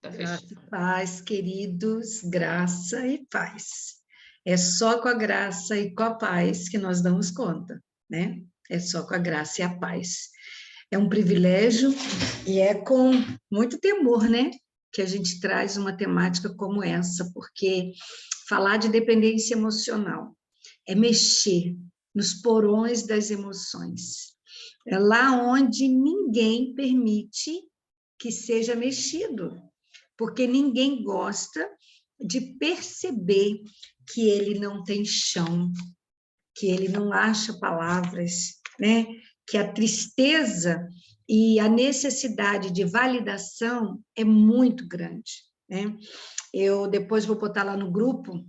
Tá Graça fechado. e paz, queridos, graça e paz. É só com a graça e com a paz que nós damos conta, né? É só com a graça e a paz. É um privilégio e é com muito temor, né? Que a gente traz uma temática como essa, porque falar de dependência emocional é mexer nos porões das emoções. É lá onde ninguém permite que seja mexido, porque ninguém gosta de perceber que ele não tem chão, que ele não acha palavras, né? Que a tristeza e a necessidade de validação é muito grande, né? Eu depois vou botar lá no grupo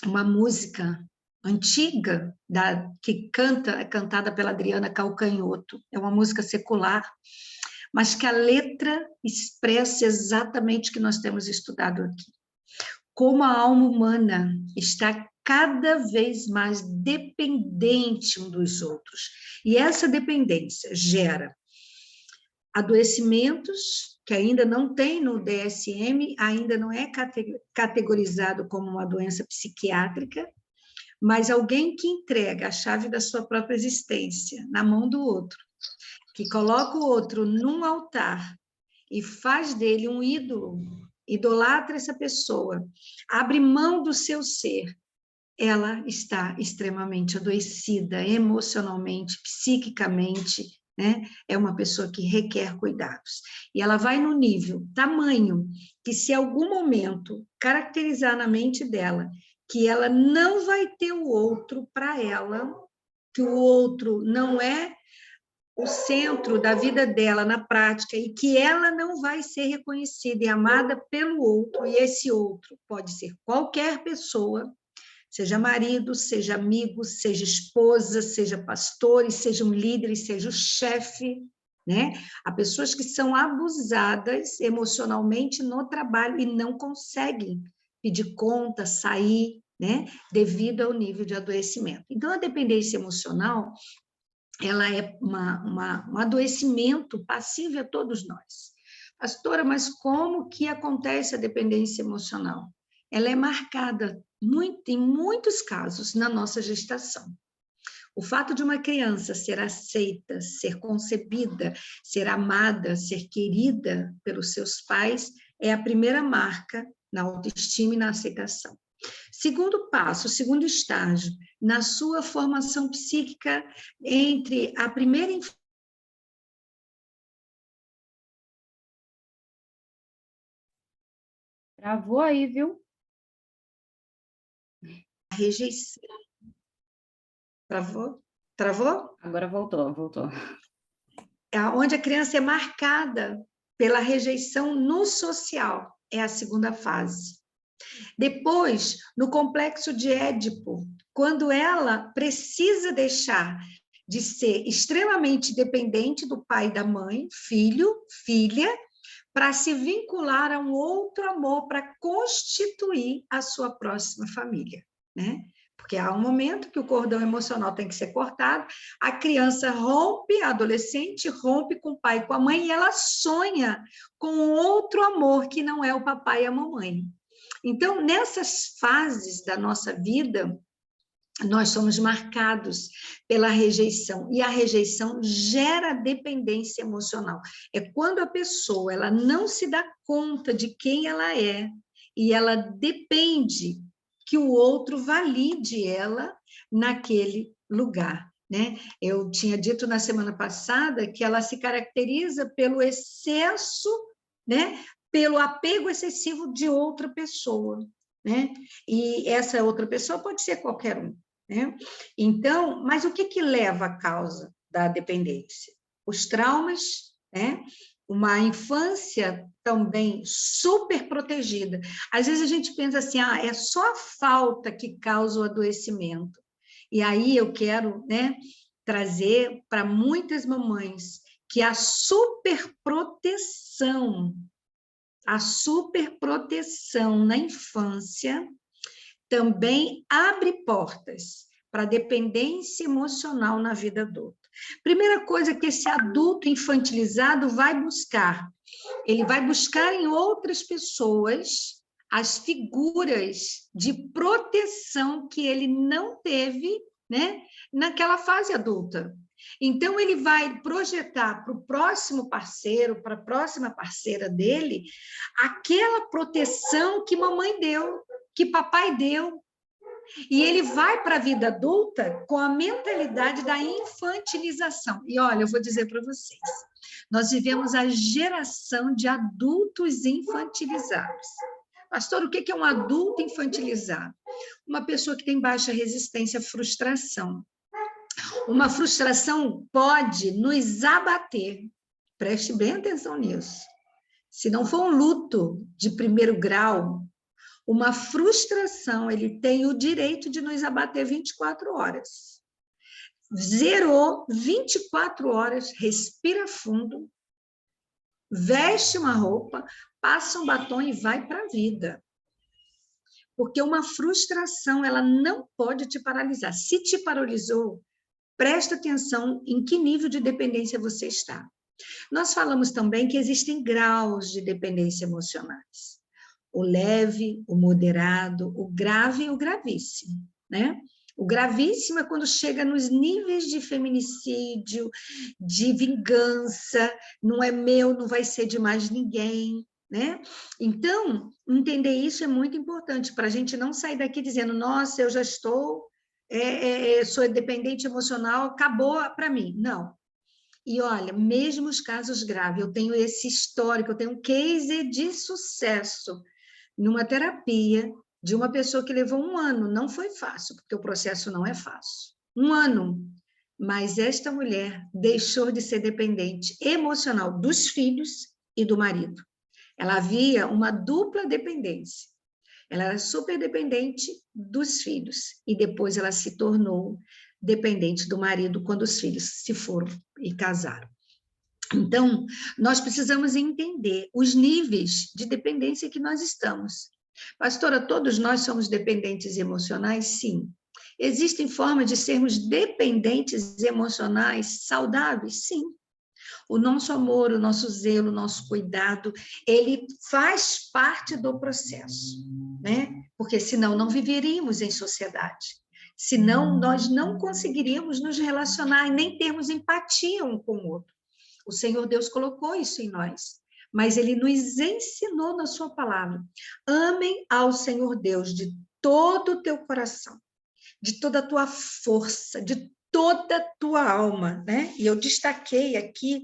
uma música antiga que é cantada pela Adriana Calcanhoto, é uma música secular, mas que a letra expressa exatamente o que nós temos estudado aqui. Como a alma humana está cada vez mais dependente um dos outros. E essa dependência gera adoecimentos que ainda não tem no DSM, ainda não é categorizado como uma doença psiquiátrica, mas alguém que entrega a chave da sua própria existência na mão do outro, que coloca o outro num altar e faz dele um ídolo, idolatra essa pessoa, abre mão do seu ser, ela está extremamente adoecida emocionalmente, psiquicamente, né? É uma pessoa que requer cuidados. E ela vai no nível tamanho que, se algum momento caracterizar na mente dela que ela não vai ter o outro para ela, que o outro não é o centro da vida dela na prática e que ela não vai ser reconhecida e amada pelo outro, e esse outro pode ser qualquer pessoa, seja marido, seja amigo, seja esposa, seja pastores, sejam líderes, seja o chefe, né? Há pessoas que são abusadas emocionalmente no trabalho e não conseguem pedir conta, sair, né? Devido ao nível de adoecimento. Então, a dependência emocional, ela é um adoecimento passível a todos nós. Pastora, mas como que acontece a dependência emocional? Ela é marcada em muitos casos na nossa gestação. O fato de uma criança ser aceita, ser concebida, ser amada, ser querida pelos seus pais é a primeira marca na autoestima e na aceitação. Segundo passo, segundo estágio, na sua formação psíquica entre a primeira infância. Travou aí, viu? A rejeição. Travou? Travou? Agora voltou. Onde a criança é marcada pela rejeição no social, é a segunda fase. Depois, no complexo de Édipo, quando ela precisa deixar de ser extremamente dependente do pai e da mãe, filho, filha, para se vincular a um outro amor, para constituir a sua próxima família, né? Porque há um momento que o cordão emocional tem que ser cortado, a criança rompe, a adolescente rompe com o pai e com a mãe, e ela sonha com outro amor que não é o papai e a mamãe. Então, nessas fases da nossa vida, nós somos marcados pela rejeição, e a rejeição gera dependência emocional. É quando a pessoa ela não se dá conta de quem ela é, e ela depende que o outro valide ela naquele lugar, né? Eu tinha dito na semana passada que ela se caracteriza pelo excesso, né? Pelo apego excessivo de outra pessoa, né? E essa outra pessoa pode ser qualquer um, né? Então, mas o que leva à causa da dependência? Os traumas, né? Uma infância também super protegida. Às vezes a gente pensa assim, é só a falta que causa o adoecimento. E aí eu quero, né, trazer para muitas mamães que a superproteção na infância também abre portas para dependência emocional na vida adulta. Primeira coisa que esse adulto infantilizado vai buscar Ele vai buscar em outras pessoas as figuras de proteção que ele não teve, né, naquela fase adulta. Então, ele vai projetar para o próximo parceiro, para a próxima parceira dele, aquela proteção que mamãe deu, que papai deu. E ele vai para a vida adulta com a mentalidade da infantilização. E olha, eu vou dizer para vocês, nós vivemos a geração de adultos infantilizados. Pastor, o que é um adulto infantilizado? Uma pessoa que tem baixa resistência à frustração. Uma frustração pode nos abater. Preste bem atenção nisso. Se não for um luto de primeiro grau, uma frustração, ele tem o direito de nos abater 24 horas. Zerou 24 horas, respira fundo, veste uma roupa, passa um batom e vai para a vida. Porque uma frustração, ela não pode te paralisar. Se te paralisou, presta atenção em que nível de dependência você está. Nós falamos também que existem graus de dependência emocionais. O leve, o moderado, o grave e o gravíssimo, né? O gravíssimo é quando chega nos níveis de feminicídio, de vingança, não é meu, não vai ser de mais ninguém, né? Então, entender isso é muito importante, para a gente não sair daqui dizendo, nossa, eu já estou, sou dependente emocional, acabou para mim. Não. E olha, mesmo os casos graves, eu tenho esse histórico, eu tenho um case de sucesso numa terapia de uma pessoa que levou 1 ano, não foi fácil, porque o processo não é fácil. 1 ano, mas esta mulher deixou de ser dependente emocional dos filhos e do marido. Ela havia uma dupla dependência. Ela era super dependente dos filhos e depois ela se tornou dependente do marido quando os filhos se foram e casaram. Então, nós precisamos entender os níveis de dependência que nós estamos. Pastora, todos nós somos dependentes emocionais? Sim. Existem formas de sermos dependentes emocionais saudáveis? Sim. O nosso amor, o nosso zelo, o nosso cuidado, ele faz parte do processo, né? Porque senão não viveríamos em sociedade. Senão nós não conseguiríamos nos relacionar e nem termos empatia um com o outro. O Senhor Deus colocou isso em nós, mas Ele nos ensinou na sua palavra. Amem ao Senhor Deus de todo o teu coração, de toda a tua força, de toda a tua alma, né? E eu destaquei aqui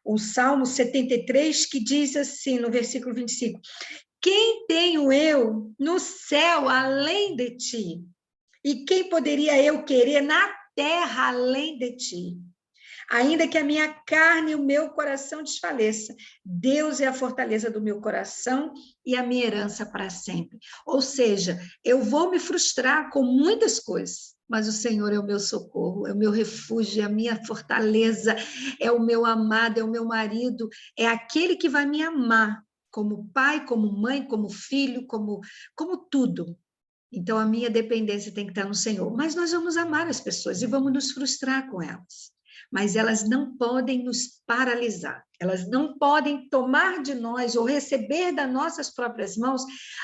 o Salmo 73, que diz assim, no versículo 25, quem tenho eu no céu além de ti? E quem poderia eu querer na terra além de ti? Ainda que a minha carne e o meu coração desfaleça, Deus é a fortaleza do meu coração e a minha herança para sempre. Ou seja, eu vou me frustrar com muitas coisas, mas o Senhor é o meu socorro, é o meu refúgio, é a minha fortaleza, é o meu amado, é o meu marido, é aquele que vai me amar como pai, como mãe, como filho, como tudo. Então, a minha dependência tem que estar no Senhor. Mas nós vamos amar as pessoas e vamos nos frustrar com elas. Mas elas não podem nos paralisar. Elas não podem tomar de nós ou receber das nossas próprias mãos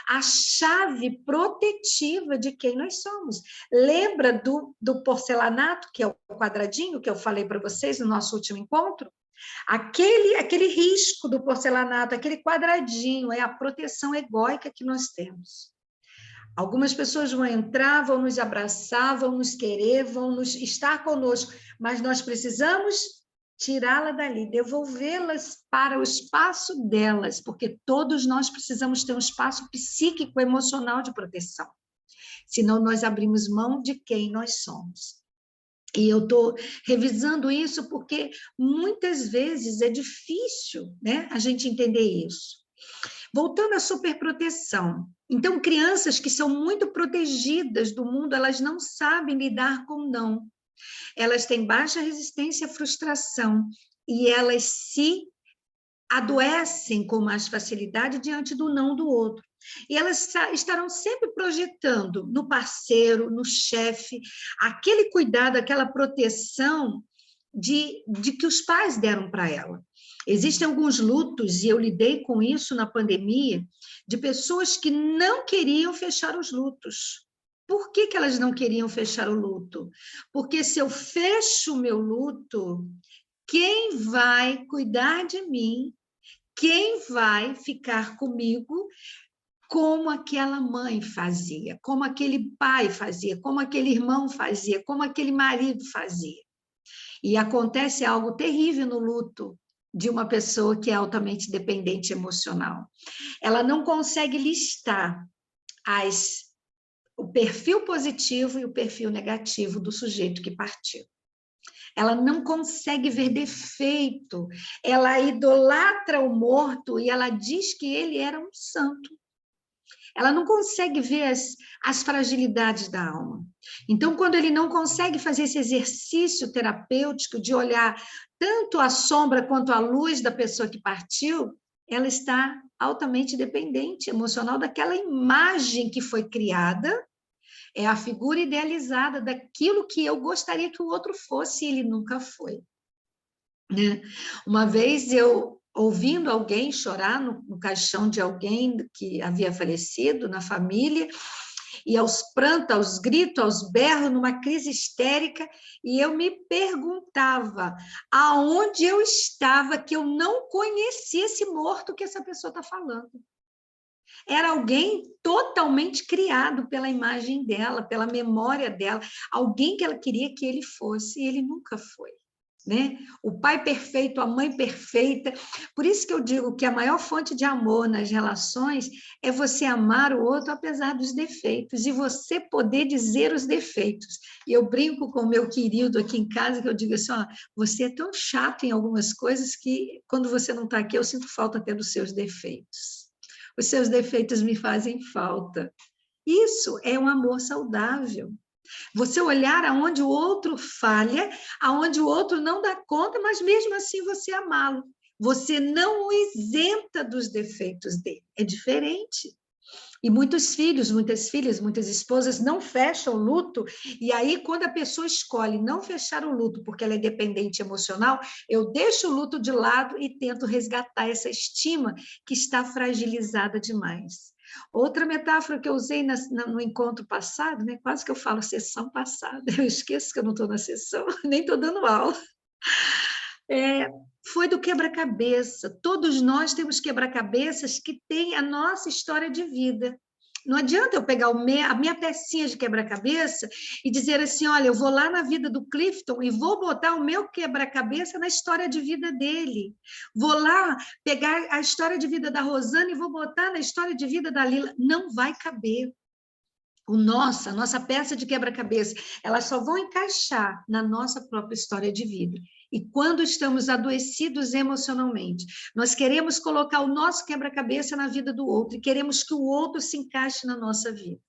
a chave protetiva de quem nós somos. Lembra do porcelanato, que é o quadradinho que eu falei para vocês no nosso último encontro? Aquele risco do porcelanato, aquele quadradinho, é a proteção egóica que nós temos. Algumas pessoas vão entrar, vão nos abraçar, vão nos querer, vão nos estar conosco, mas nós precisamos tirá-la dali, devolvê-las para o espaço delas, porque todos nós precisamos ter um espaço psíquico, emocional de proteção. Senão nós abrimos mão de quem nós somos. E eu estou revisando isso porque muitas vezes é difícil, né, a gente entender isso. Voltando à superproteção. Então, crianças que são muito protegidas do mundo, elas não sabem lidar com não. Elas têm baixa resistência à frustração e elas se adoecem com mais facilidade diante do não do outro. E elas estarão sempre projetando no parceiro, no chefe, aquele cuidado, aquela proteção de que os pais deram para ela. Existem alguns lutos, e eu lidei com isso na pandemia, de pessoas que não queriam fechar os lutos. Por que que elas não queriam fechar o luto? Porque se eu fecho o meu luto, quem vai cuidar de mim, quem vai ficar comigo, como aquela mãe fazia, como aquele pai fazia, como aquele irmão fazia, como aquele marido fazia. E acontece algo terrível no luto de uma pessoa que é altamente dependente emocional. Ela não consegue listar o perfil positivo e o perfil negativo do sujeito que partiu. Ela não consegue ver defeito, ela idolatra o morto e ela diz que ele era um santo. Ela não consegue ver as fragilidades da alma. Então, quando ele não consegue fazer esse exercício terapêutico de olhar tanto a sombra quanto a luz da pessoa que partiu, ela está altamente dependente emocional daquela imagem que foi criada, é a figura idealizada daquilo que eu gostaria que o outro fosse e ele nunca foi. Né? Uma vez eu, ouvindo alguém chorar no caixão de alguém que havia falecido na família, e aos prantos, aos gritos, aos berros, numa crise histérica, e eu me perguntava aonde eu estava que eu não conhecia esse morto que essa pessoa está falando. Era alguém totalmente criado pela imagem dela, pela memória dela, alguém que ela queria que ele fosse, e ele nunca foi. Né? O pai perfeito, a mãe perfeita. Por isso que eu digo que a maior fonte de amor nas relações é você amar o outro apesar dos defeitos e você poder dizer os defeitos. E eu brinco com o meu querido aqui em casa, que eu digo assim, ó, você é tão chato em algumas coisas que quando você não está aqui eu sinto falta até dos seus defeitos. Os seus defeitos me fazem falta. Isso é um amor saudável. Você olhar aonde o outro falha, aonde o outro não dá conta, mas mesmo assim você amá-lo. Você não o isenta dos defeitos dele. É diferente. E muitos filhos, muitas filhas, muitas esposas não fecham o luto, e aí quando a pessoa escolhe não fechar o luto porque ela é dependente emocional, eu deixo o luto de lado e tento resgatar essa estima que está fragilizada demais. Outra metáfora que eu usei no encontro passado, né? Quase que eu falo sessão passada, eu esqueço que eu não estou na sessão, nem estou dando aula. Foi do quebra-cabeça. Todos nós temos quebra-cabeças que têm a nossa história de vida. Não adianta eu pegar a minha pecinha de quebra-cabeça e dizer assim, olha, eu vou lá na vida do Clifton e vou botar o meu quebra-cabeça na história de vida dele. Vou lá pegar a história de vida da Rosana e vou botar na história de vida da Lila. Não vai caber. A nossa peça de quebra-cabeça, elas só vão encaixar na nossa própria história de vida. E quando estamos adoecidos emocionalmente, nós queremos colocar o nosso quebra-cabeça na vida do outro e queremos que o outro se encaixe na nossa vida.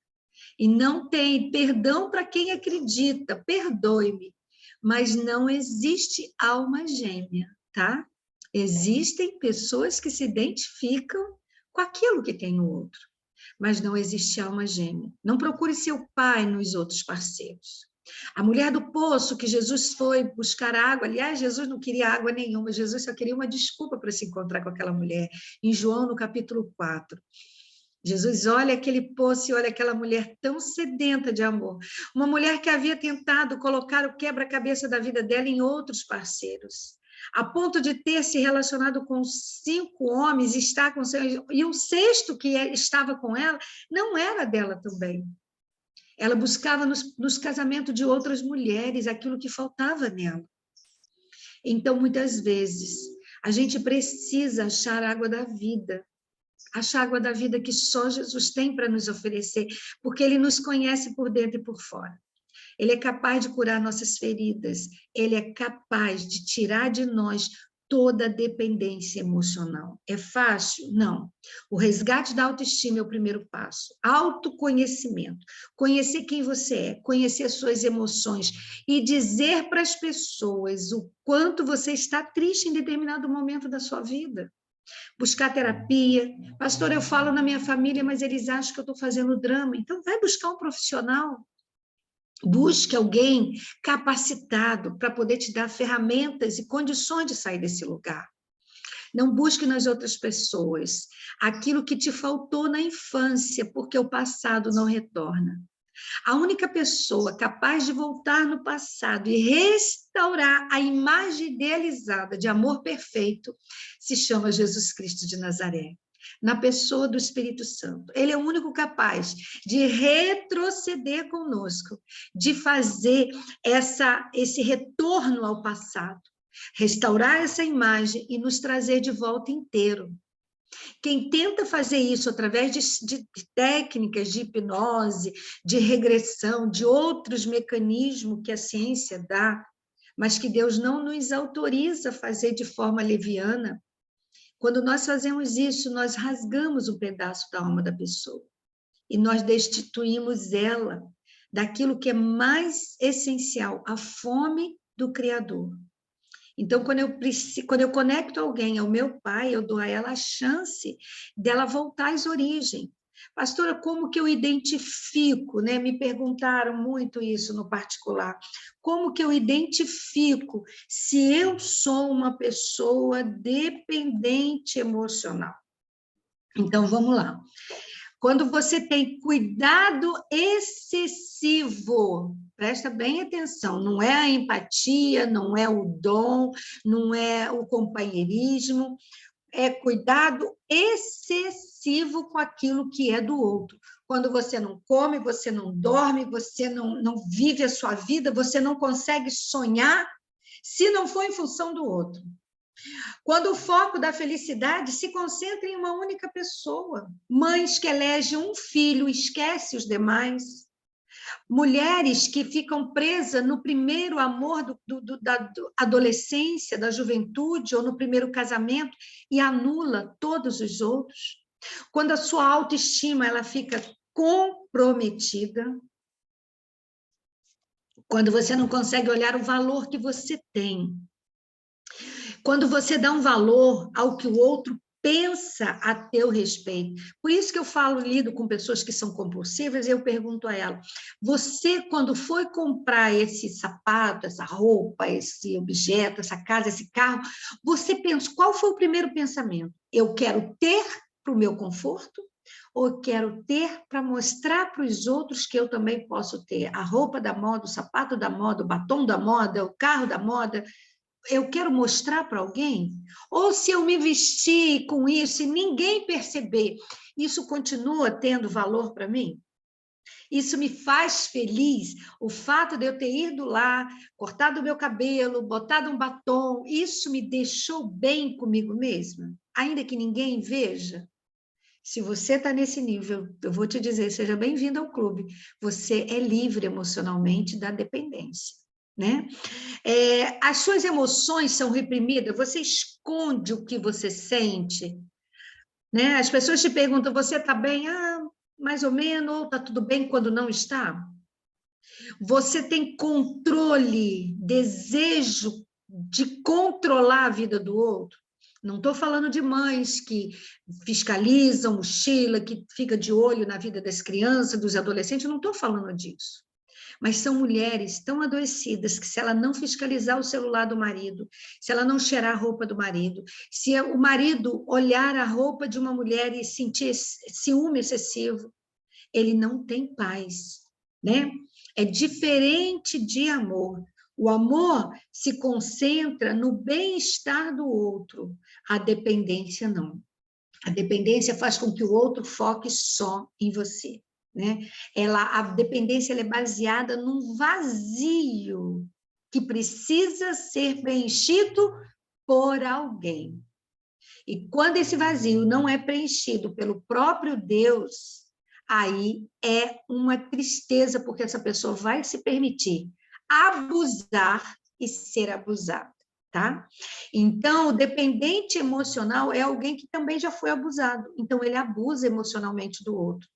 E não tem perdão para quem acredita, perdoe-me, mas não existe alma gêmea, tá? Existem pessoas que se identificam com aquilo que tem no outro, mas não existe alma gêmea. Não procure seu pai nos outros parceiros. A mulher do poço, que Jesus foi buscar água, aliás, Jesus não queria água nenhuma, Jesus só queria uma desculpa para se encontrar com aquela mulher, em João, no capítulo 4. Jesus olha aquele poço e olha aquela mulher tão sedenta de amor, uma mulher que havia tentado colocar o quebra-cabeça da vida dela em outros parceiros, a ponto de ter se relacionado com 5 homens, estar com e o sexto que estava com ela não era dela também. Ela buscava nos casamentos de outras mulheres aquilo que faltava nela. Então, muitas vezes, a gente precisa achar a água da vida, achar a água da vida que só Jesus tem para nos oferecer, porque Ele nos conhece por dentro e por fora. Ele é capaz de curar nossas feridas, Ele é capaz de tirar de nós toda a dependência emocional. É fácil? Não. O resgate da autoestima é o primeiro passo. Autoconhecimento. Conhecer quem você é, conhecer as suas emoções e dizer para as pessoas o quanto você está triste em determinado momento da sua vida. Buscar terapia. Pastor, eu falo na minha família, mas eles acham que eu estou fazendo drama. Então, vai buscar um profissional. Busque alguém capacitado para poder te dar ferramentas e condições de sair desse lugar. Não busque nas outras pessoas aquilo que te faltou na infância, porque o passado não retorna. A única pessoa capaz de voltar no passado e restaurar a imagem idealizada de amor perfeito se chama Jesus Cristo de Nazaré, na pessoa do Espírito Santo. Ele é o único capaz de retroceder conosco, de fazer esse retorno ao passado, restaurar essa imagem e nos trazer de volta inteiro. Quem tenta fazer isso através de técnicas de hipnose, de regressão, de outros mecanismos que a ciência dá, mas que Deus não nos autoriza a fazer de forma leviana, quando nós fazemos isso, nós rasgamos um pedaço da alma da pessoa e nós destituímos ela daquilo que é mais essencial, a fome do Criador. Então, quando eu conecto alguém ao meu pai, eu dou a ela a chance dela voltar às origens. Pastora, como que eu identifico, né? Me perguntaram muito isso no particular. Como que eu identifico se eu sou uma pessoa dependente emocional? Então, vamos lá. Quando você tem cuidado excessivo, presta bem atenção, não é a empatia, não é o dom, não é o companheirismo, é cuidado excessivo com aquilo que é do outro. Quando você não come, você não dorme, você não vive a sua vida, você não consegue sonhar, se não for em função do outro. Quando o foco da felicidade se concentra em uma única pessoa. Mães que elegem um filho, esquecem os demais. Mulheres que ficam presas no primeiro amor da adolescência, da juventude, ou no primeiro casamento, e anula todos os outros. Quando a sua autoestima ela fica comprometida, quando você não consegue olhar o valor que você tem, quando você dá um valor ao que o outro pensa a teu respeito. Por isso que eu lido com pessoas que são compulsivas, e eu pergunto a ela, você, quando foi comprar esse sapato, essa roupa, esse objeto, essa casa, esse carro, você pensa, qual foi o primeiro pensamento? Eu quero ter para o meu conforto, ou eu quero ter para mostrar para os outros que eu também posso ter a roupa da moda, o sapato da moda, o batom da moda, o carro da moda? Eu quero mostrar para alguém? Ou se eu me vestir com isso e ninguém perceber, isso continua tendo valor para mim? Isso me faz feliz? O fato de eu ter ido lá, cortado o meu cabelo, botado um batom, isso me deixou bem comigo mesma? Ainda que ninguém veja? Se você está nesse nível, eu vou te dizer, seja bem-vindo ao clube. Você é livre emocionalmente da dependência, né? As suas emoções são reprimidas, você esconde o que você sente, né? As pessoas te perguntam, você está bem? Ah, mais ou menos, ou está tudo bem quando não está? Você tem controle, desejo de controlar a vida do outro? Não estou falando de mães que fiscalizam, mochila, que fica de olho na vida das crianças, dos adolescentes, não estou falando disso. Mas são mulheres tão adoecidas que se ela não fiscalizar o celular do marido, se ela não cheirar a roupa do marido, se o marido olhar a roupa de uma mulher e sentir ciúme excessivo, ele não tem paz, né? É diferente de amor. O amor se concentra no bem-estar do outro, a dependência não. A dependência faz com que o outro foque só em você. Né? A dependência ela é baseada num vazio que precisa ser preenchido por alguém. E quando esse vazio não é preenchido pelo próprio Deus, aí é uma tristeza, porque essa pessoa vai se permitir abusar e ser abusada. Tá? Então, o dependente emocional é alguém que também já foi abusado, então ele abusa emocionalmente do outro.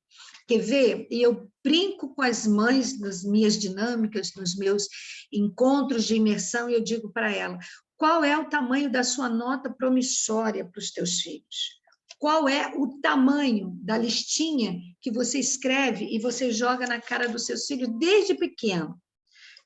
Quer ver? E eu brinco com as mães nas minhas dinâmicas, nos meus encontros de imersão, e eu digo para ela, qual é o tamanho da sua nota promissória para os teus filhos? Qual é o tamanho da listinha que você escreve e você joga na cara dos seus filhos desde pequeno?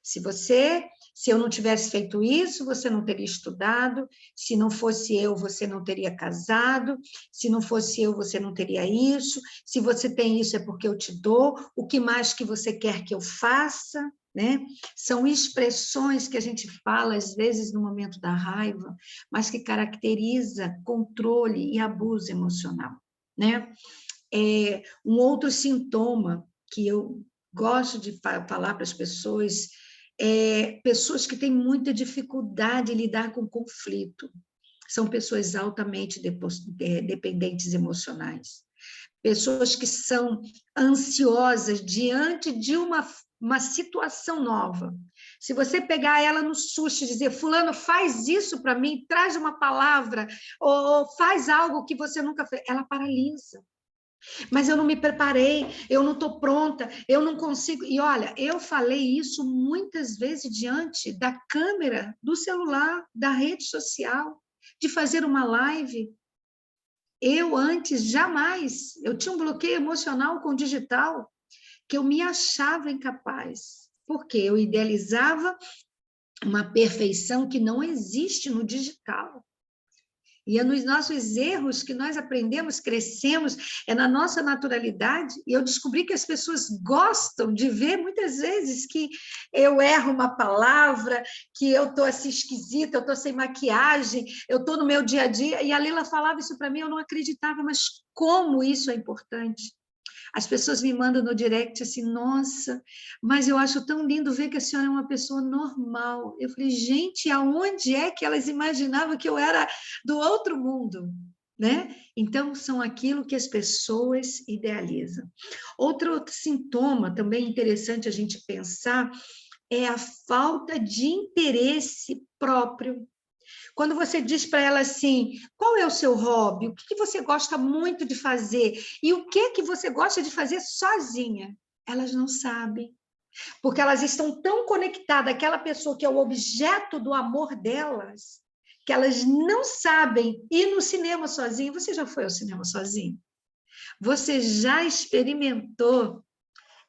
Se eu não tivesse feito isso, você não teria estudado, se não fosse eu, você não teria casado, se não fosse eu, você não teria isso, se você tem isso é porque eu te dou, o que mais que você quer que eu faça, né? São expressões que a gente fala, às vezes, no momento da raiva, mas que caracteriza controle e abuso emocional, né? Um outro sintoma que eu gosto de falar para as pessoas pessoas que têm muita dificuldade em lidar com conflito. São pessoas altamente dependentes emocionais. Pessoas que são ansiosas diante de uma situação nova. Se você pegar ela no susto e dizer, fulano, faz isso para mim, traz uma palavra, ou faz algo que você nunca fez, ela paralisa. Mas eu não me preparei, eu não estou pronta, eu não consigo. E olha, eu falei isso muitas vezes diante da câmera do celular, da rede social, de fazer uma live. Eu antes, jamais, eu tinha um bloqueio emocional com o digital, que eu me achava incapaz, porque eu idealizava uma perfeição que não existe no digital. E é nos nossos erros que nós aprendemos, crescemos, é na nossa naturalidade. E eu descobri que as pessoas gostam de ver, muitas vezes, que eu erro uma palavra, que eu estou assim esquisita, eu estou sem maquiagem, eu estou no meu dia a dia. E a Leila falava isso para mim, eu não acreditava, mas como isso é importante. As pessoas me mandam no direct assim, nossa, mas eu acho tão lindo ver que a senhora é uma pessoa normal. Eu falei, gente, aonde é que elas imaginavam que eu era do outro mundo? Né? Então, são aquilo que as pessoas idealizam. Outro sintoma também interessante a gente pensar é a falta de interesse próprio. Quando você diz para ela assim, qual é o seu hobby? O que você gosta muito de fazer? E o que você gosta de fazer sozinha? Elas não sabem, porque elas estão tão conectadas àquela pessoa que é o objeto do amor delas, que elas não sabem ir no cinema sozinha. Você já foi ao cinema sozinho? Você já experimentou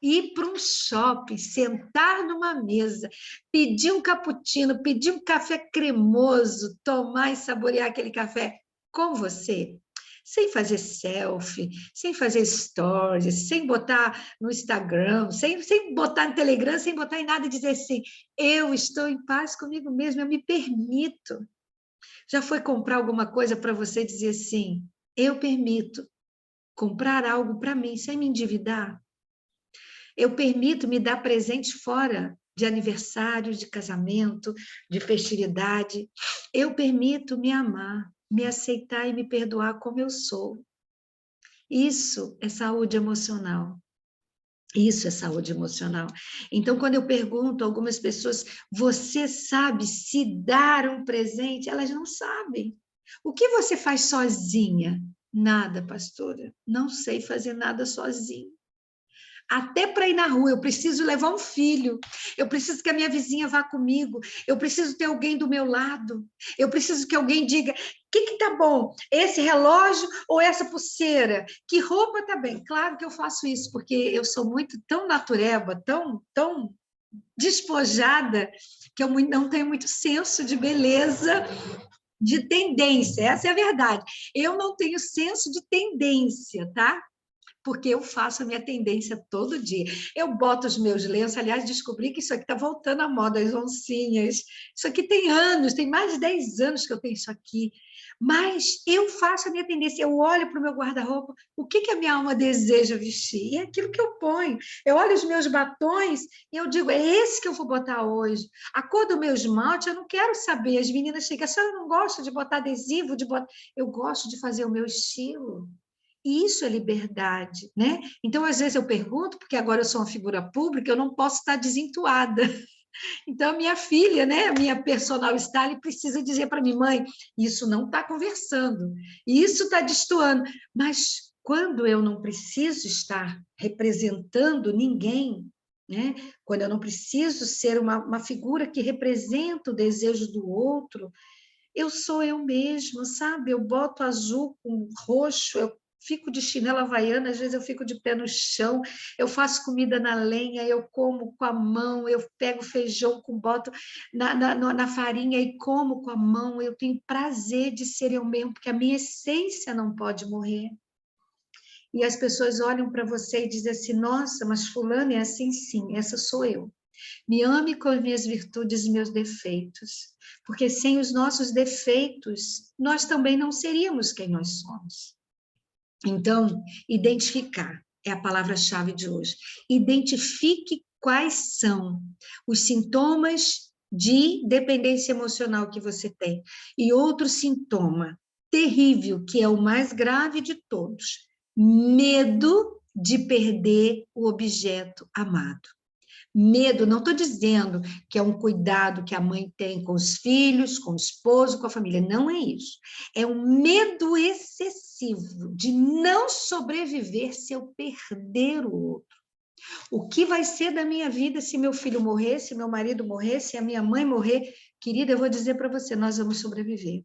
ir para um shopping, sentar numa mesa, pedir um cappuccino, pedir um café cremoso, tomar e saborear aquele café com você, sem fazer selfie, sem fazer stories, sem botar no Instagram, sem botar no Telegram, sem botar em nada e dizer assim, eu estou em paz comigo mesmo, eu me permito. Já foi comprar alguma coisa para você dizer assim, eu permito comprar algo para mim, sem me endividar? Eu permito me dar presente fora de aniversário, de casamento, de festividade. Eu permito me amar, me aceitar e me perdoar como eu sou. Isso é saúde emocional. Isso é saúde emocional. Então, quando eu pergunto a algumas pessoas, você sabe se dar um presente? Elas não sabem. O que você faz sozinha? Nada, pastora. Não sei fazer nada sozinha. Até para ir na rua, eu preciso levar um filho, eu preciso que a minha vizinha vá comigo, eu preciso ter alguém do meu lado, eu preciso que alguém diga, o que tá bom, esse relógio ou essa pulseira? Que roupa tá bem? Claro que eu faço isso, porque eu sou muito tão natureba, tão despojada, que eu não tenho muito senso de beleza, de tendência, essa é a verdade. Eu não tenho senso de tendência, tá? Porque eu faço a minha tendência todo dia. Eu boto os meus lenços, aliás, descobri que isso aqui está voltando à moda, as oncinhas. Isso aqui tem anos, tem mais de 10 anos que eu tenho isso aqui. Mas eu faço a minha tendência, eu olho para o meu guarda-roupa, o que a minha alma deseja vestir? E é aquilo que eu ponho. Eu olho os meus batons e eu digo, é esse que eu vou botar hoje. A cor do meu esmalte, eu não quero saber. As meninas chegam, a senhora não gosta de botar adesivo? Eu gosto de fazer o meu estilo. Isso é liberdade, né? Então, às vezes eu pergunto, porque agora eu sou uma figura pública, eu não posso estar desentuada. Então, a minha filha, né, a minha personal style precisa dizer para mim, mãe, isso não está conversando, isso está destoando. Mas quando eu não preciso estar representando ninguém, né? Quando eu não preciso ser uma figura que representa o desejo do outro, eu sou eu mesmo, sabe? Eu boto azul com roxo, eu fico de chinela havaiana, às vezes eu fico de pé no chão, eu faço comida na lenha, eu como com a mão, eu pego feijão, boto na farinha e como com a mão, eu tenho prazer de ser eu mesmo, porque a minha essência não pode morrer. E as pessoas olham para você e dizem assim, nossa, mas fulano é assim? Sim, essa sou eu. Me ame com as minhas virtudes e meus defeitos, porque sem os nossos defeitos, nós também não seríamos quem nós somos. Então, identificar é a palavra-chave de hoje. Identifique quais são os sintomas de dependência emocional que você tem. E outro sintoma terrível, que é o mais grave de todos, medo de perder o objeto amado. Medo, não estou dizendo que é um cuidado que a mãe tem com os filhos, com o esposo, com a família, não é isso. É um medo excessivo de não sobreviver se eu perder o outro. O que vai ser da minha vida se meu filho morrer, se meu marido morrer, se a minha mãe morrer? Querida, eu vou dizer para você, nós vamos sobreviver.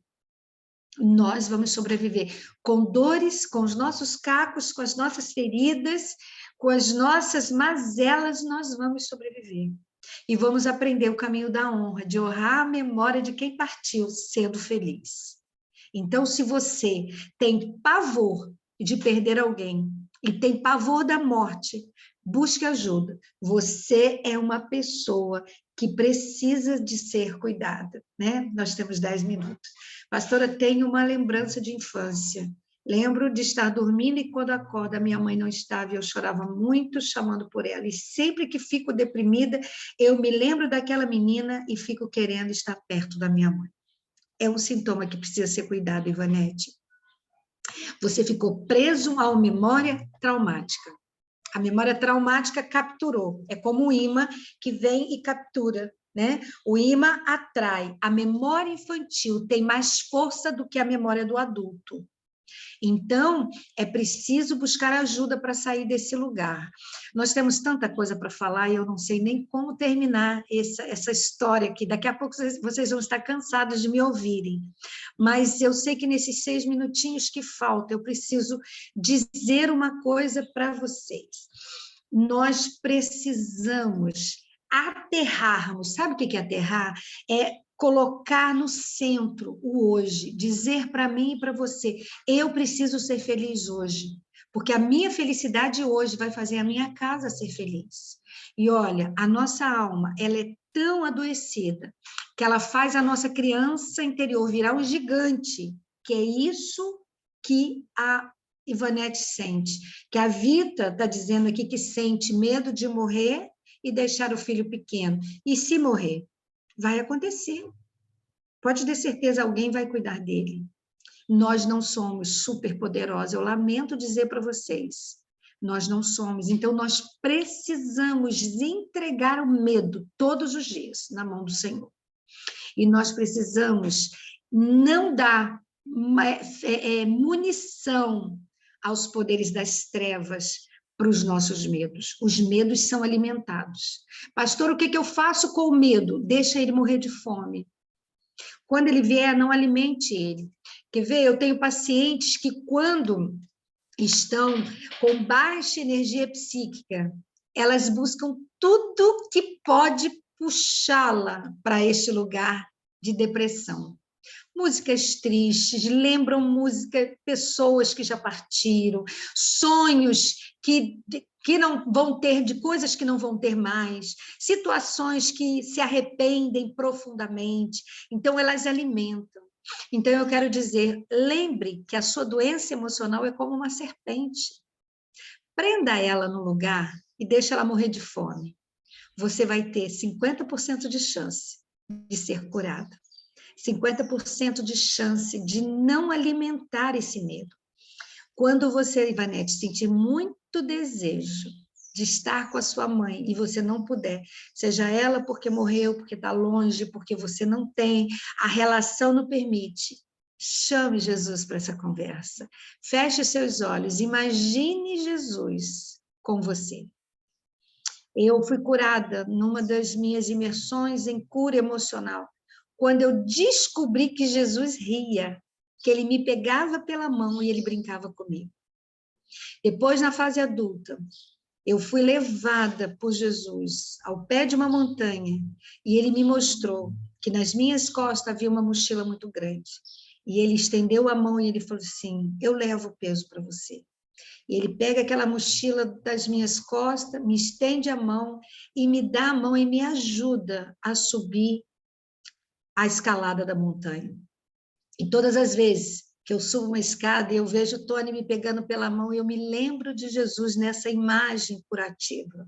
Nós vamos sobreviver com dores, com os nossos cacos, com as nossas feridas, com as nossas mazelas, nós vamos sobreviver. E vamos aprender o caminho da honra, de honrar a memória de quem partiu, sendo feliz. Então, se você tem pavor de perder alguém e tem pavor da morte, busque ajuda. Você é uma pessoa que precisa de ser cuidada, né? Nós temos 10 minutos. Pastora, tenho uma lembrança de infância. Lembro de estar dormindo e quando acordo, a minha mãe não estava e eu chorava muito chamando por ela. E sempre que fico deprimida, eu me lembro daquela menina e fico querendo estar perto da minha mãe. É um sintoma que precisa ser cuidado, Ivanete. Você ficou preso a uma memória traumática. A memória traumática capturou. É como um imã que vem e captura, né? O imã atrai. A memória infantil tem mais força do que a memória do adulto. Então, é preciso buscar ajuda para sair desse lugar. Nós temos tanta coisa para falar e eu não sei nem como terminar essa história aqui. Daqui a pouco vocês vão estar cansados de me ouvirem. Mas eu sei que nesses 6 minutinhos que faltam, eu preciso dizer uma coisa para vocês. Nós precisamos aterrarmos. Sabe o que é aterrar? É colocar no centro o hoje, dizer para mim e para você, eu preciso ser feliz hoje, porque a minha felicidade hoje vai fazer a minha casa ser feliz. E olha, a nossa alma, ela é tão adoecida, que ela faz a nossa criança interior virar um gigante, que é isso que a Ivanete sente, que a Vita está dizendo aqui que sente medo de morrer e deixar o filho pequeno. E se morrer? Vai acontecer. Pode ter certeza, alguém vai cuidar dele. Nós não somos superpoderosos, eu lamento dizer para vocês. Nós não somos, então nós precisamos entregar o medo todos os dias na mão do Senhor. E nós precisamos não dar munição aos poderes das trevas para os nossos medos. Os medos são alimentados. Pastor, o que eu faço com o medo? Deixa ele morrer de fome. Quando ele vier, não alimente ele. Quer ver? Eu tenho pacientes que, quando estão com baixa energia psíquica, elas buscam tudo que pode puxá-la para este lugar de depressão. Músicas tristes, lembram pessoas que já partiram, sonhos que não vão ter, de coisas que não vão ter mais, situações que se arrependem profundamente, então elas alimentam. Então eu quero dizer, lembre que a sua doença emocional é como uma serpente. Prenda ela no lugar e deixa ela morrer de fome. Você vai ter 50% de chance de ser curada. 50% de chance de não alimentar esse medo. Quando você, Ivanete, sentir muito desejo de estar com a sua mãe e você não puder, seja ela porque morreu, porque está longe, porque você não tem, a relação não permite, chame Jesus para essa conversa. Feche seus olhos, imagine Jesus com você. Eu fui curada numa das minhas imersões em cura emocional, quando eu descobri que Jesus ria, que ele me pegava pela mão e ele brincava comigo. Depois, na fase adulta, eu fui levada por Jesus ao pé de uma montanha e ele me mostrou que nas minhas costas havia uma mochila muito grande. E ele estendeu a mão e ele falou assim, eu levo o peso para você. E ele pega aquela mochila das minhas costas, me estende a mão e me dá a mão e me ajuda a subir a escalada da montanha. E todas as vezes que eu subo uma escada e eu vejo o Tony me pegando pela mão, eu me lembro de Jesus nessa imagem curativa.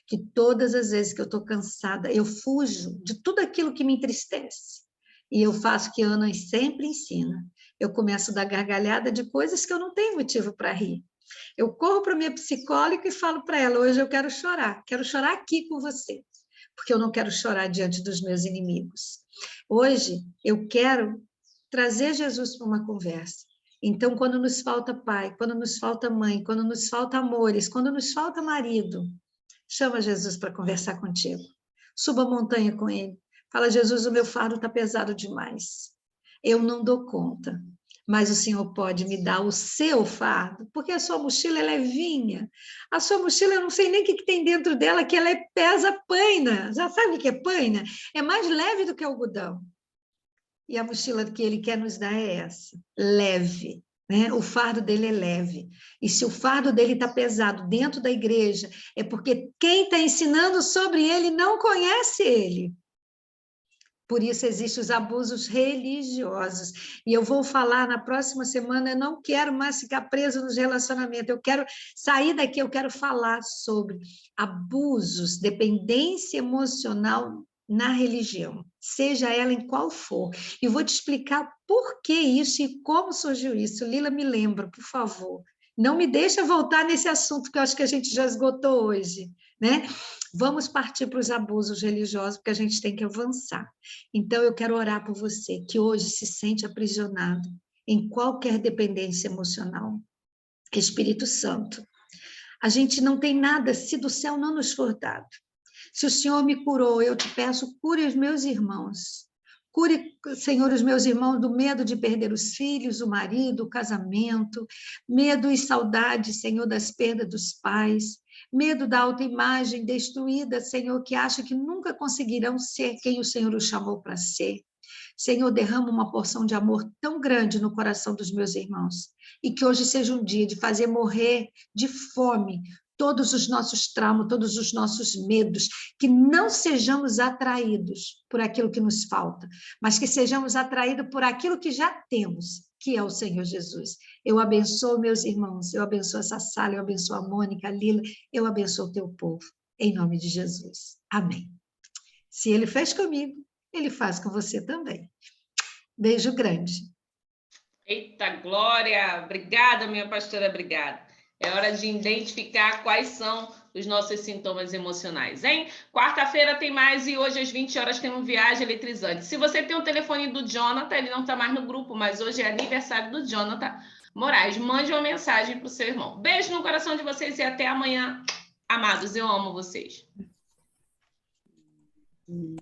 Que todas as vezes que eu estou cansada, eu fujo de tudo aquilo que me entristece. E eu faço o que Ana sempre ensina. Eu começo a dar gargalhada de coisas que eu não tenho motivo para rir. Eu corro para a minha psicóloga e falo para ela, hoje eu quero chorar aqui com você, porque eu não quero chorar diante dos meus inimigos. Hoje eu quero trazer Jesus para uma conversa. Então, quando nos falta pai, quando nos falta mãe, quando nos falta amores, quando nos falta marido, chama Jesus para conversar contigo. Suba a montanha com ele. Fala, Jesus, o meu fardo está pesado demais. Eu não dou conta, mas o Senhor pode me dar o seu fardo, porque a sua mochila é levinha. A sua mochila, eu não sei nem o que tem dentro dela, que ela pesa paina. Já sabe o que é paina? É mais leve do que algodão. E a mochila que ele quer nos dar é essa, leve. Né? O fardo dele é leve. E se o fardo dele está pesado dentro da igreja, é porque quem está ensinando sobre ele não conhece ele. Por isso existem os abusos religiosos. E eu vou falar na próxima semana, eu não quero mais ficar preso nos relacionamentos, eu quero sair daqui, eu quero falar sobre abusos, dependência emocional na religião, seja ela em qual for. E vou te explicar por que isso e como surgiu isso. Lila, me lembra, por favor. Não me deixa voltar nesse assunto que eu acho que a gente já esgotou hoje, né? Vamos partir para os abusos religiosos, porque a gente tem que avançar. Então, eu quero orar por você, que hoje se sente aprisionado em qualquer dependência emocional. Espírito Santo, a gente não tem nada se do céu não nos for dado. Se o Senhor me curou, eu te peço, cure os meus irmãos. Cure, Senhor, os meus irmãos do medo de perder os filhos, o marido, o casamento, medo e saudade, Senhor, das perdas dos pais, medo da autoimagem destruída, Senhor, que acha que nunca conseguirão ser quem o Senhor os chamou para ser. Senhor, derrama uma porção de amor tão grande no coração dos meus irmãos, e que hoje seja um dia de fazer morrer de fome todos os nossos traumas, todos os nossos medos, que não sejamos atraídos por aquilo que nos falta, mas que sejamos atraídos por aquilo que já temos, que é o Senhor Jesus. Eu abençoo meus irmãos, eu abençoo essa sala, eu abençoo a Mônica, a Lila, eu abençoo o teu povo, em nome de Jesus. Amém. Se ele fez comigo, ele faz com você também. Beijo grande. Eita, Glória! Obrigada, minha pastora, obrigada. É hora de identificar quais são os nossos sintomas emocionais, hein? Quarta-feira tem mais e hoje às 20 horas tem um Viagem Eletrizante. Se você tem o telefone do Jonathan, ele não está mais no grupo, mas hoje é aniversário do Jonathan Moraes. Mande uma mensagem para o seu irmão. Beijo no coração de vocês e até amanhã. Amados, eu amo vocês.